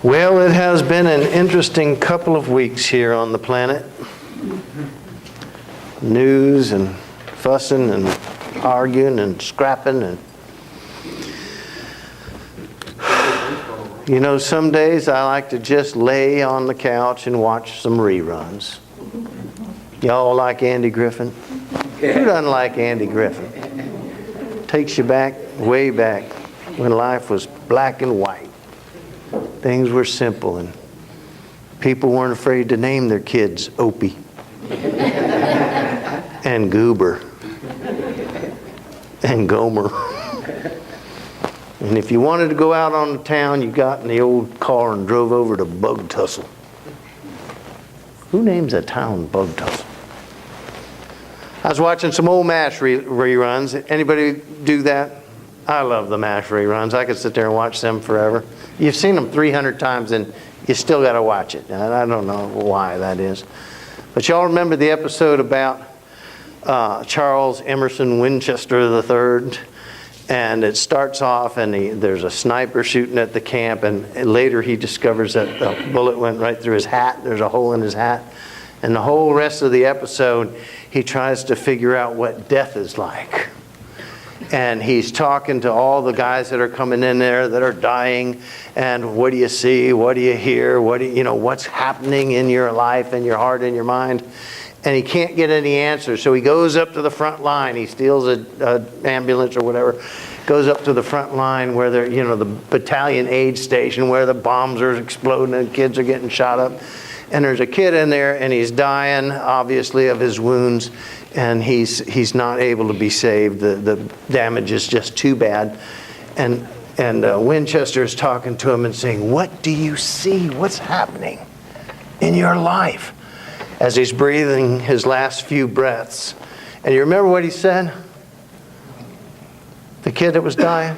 Well, it has been an interesting couple of weeks here on the planet. News and fussing and arguing and scrapping and some days I like to just lay on the couch and watch some reruns. Y'all like Andy Griffin? Who doesn't like Andy Griffin? Takes you back, way back, when life was black and white. Things were simple and people weren't afraid to name their kids Opie and Goober and Gomer. And if you wanted to go out on the town, you got in the old car and drove over to Bug Tussle. Who names a town Bug Tussle? I was watching some old MASH reruns. Anybody do that? I love the MASH reruns. I could sit there and watch them forever. You've seen them 300 times and you still got to watch it. And I don't know why that is. But y'all remember the episode about Charles Emerson Winchester III? And it starts off and there's a sniper shooting at the camp, and later he discovers that the bullet went right through his hat. There's a hole in his hat. And the whole rest of the episode, he tries to figure out what death is like. And he's talking to all the guys that are coming in there that are dying. And what do you see? What do you hear? What's happening in your life, in your heart, in your mind? And he can't get any answers. So he goes up to the front line. He steals an ambulance or whatever. Goes up to the front line where they're, the battalion aid station where the bombs are exploding and kids are getting shot up. And there's a kid in there and he's dying, obviously, of his wounds. And he's not able to be saved. The damage is just too bad. And Winchester is talking to him and saying, "What do you see? What's happening in your life?" As he's breathing his last few breaths. And you remember what he said? The kid that was dying?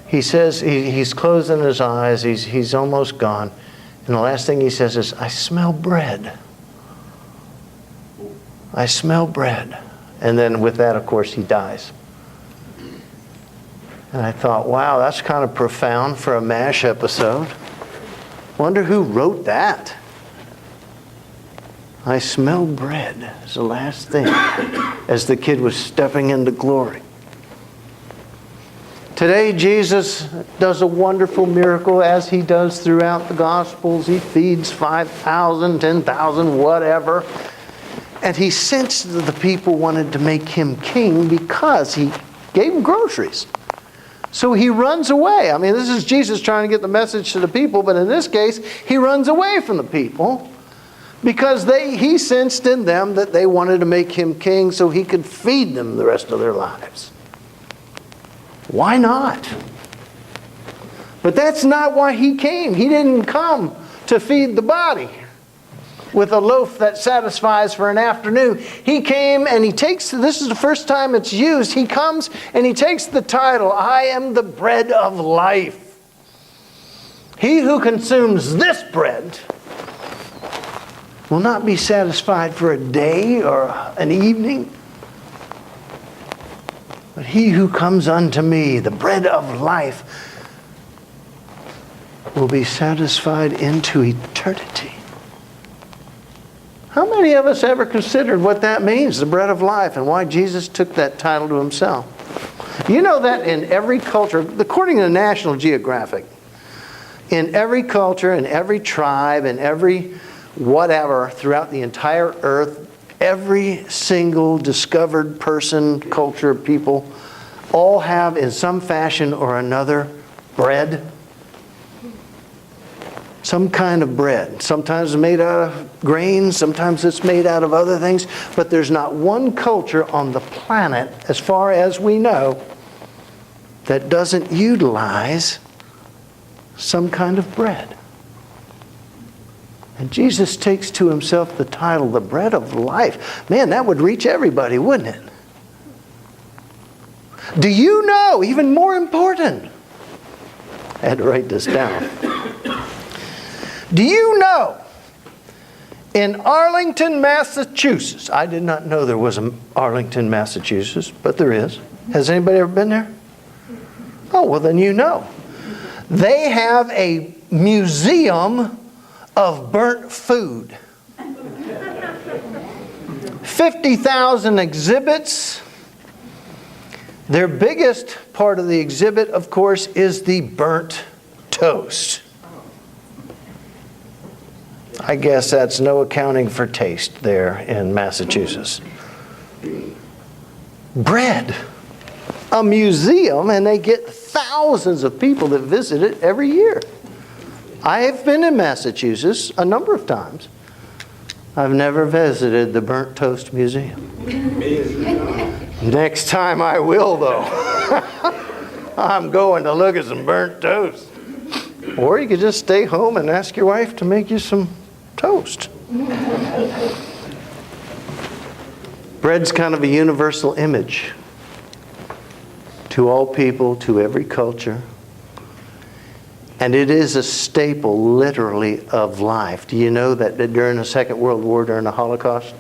He says, he's closing his eyes, he's almost gone. And the last thing he says is, "I smell bread. I smell bread." And then with that, of course, he dies. And I thought, wow, that's kind of profound for a MASH episode. Wonder who wrote that? "I smell bread" is the last thing as the kid was stepping into glory. Today, Jesus does a wonderful miracle as he does throughout the Gospels. He feeds 5,000, 10,000, whatever. And he sensed that the people wanted to make him king because he gave them groceries. So he runs away. I mean, this is Jesus trying to get the message to the people, but in this case, he runs away from the people. Because he sensed in them that they wanted to make him king so he could feed them the rest of their lives. Why not? But that's not why he came. He didn't come to feed the body with a loaf that satisfies for an afternoon. He came and this is the first time it's used, he comes and he takes the title, "I am the bread of life. He who consumes this bread will not be satisfied for a day or an evening. But he who comes unto me, the bread of life, will be satisfied into eternity." How many of us ever considered what that means, the bread of life, and why Jesus took that title to himself? You know that in every culture, according to National Geographic, in every culture, in every tribe, in every whatever, throughout the entire earth, every single discovered person, culture, people, all have in some fashion or another bread. Some kind of bread. Sometimes it's made out of grains, sometimes it's made out of other things, but there's not one culture on the planet, as far as we know, that doesn't utilize some kind of bread. And Jesus takes to himself the title, the bread of life. Man, that would reach everybody, wouldn't it? Do you know, even more important, I had to write this down. Do you know, in Arlington, Massachusetts, I did not know there was an Arlington, Massachusetts, but there is. Has anybody ever been there? Oh, well then you know. They have a museum of burnt food. 50,000 exhibits. Their biggest part of the exhibit, of course, is the burnt toast. I guess that's no accounting for taste there in Massachusetts. Bread. A museum, and they get thousands of people that visit it every year. I have been in Massachusetts a number of times. I've never visited the Burnt Toast Museum. Next time I will, though. I'm going to look at some burnt toast. Or you could just stay home and ask your wife to make you some toast. Bread's kind of a universal image to all people, to every culture. And it is a staple, literally, of life. Do you know that during the Second World War, during the Holocaust,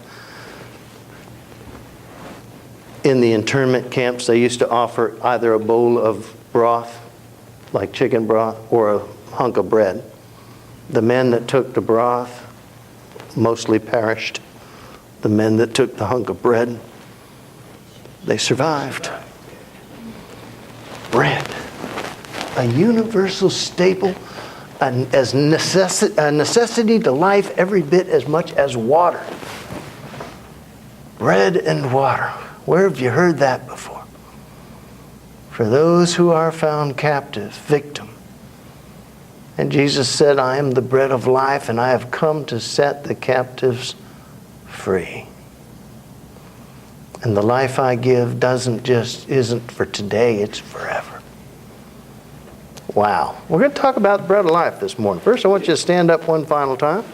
in the internment camps, they used to offer either a bowl of broth, like chicken broth, or a hunk of bread. The men that took the broth mostly perished. The men that took the hunk of bread, they survived. Bread, a universal staple, a necessity to life every bit as much as water. Bread and water. Where have you heard that before? For those who are found captive, victim. And Jesus said, I am the bread of life, and I have come to set the captives free. And the life I give isn't for today, it's forever. Wow. We're going to talk about the bread of life this morning. First, I want you to stand up one final time.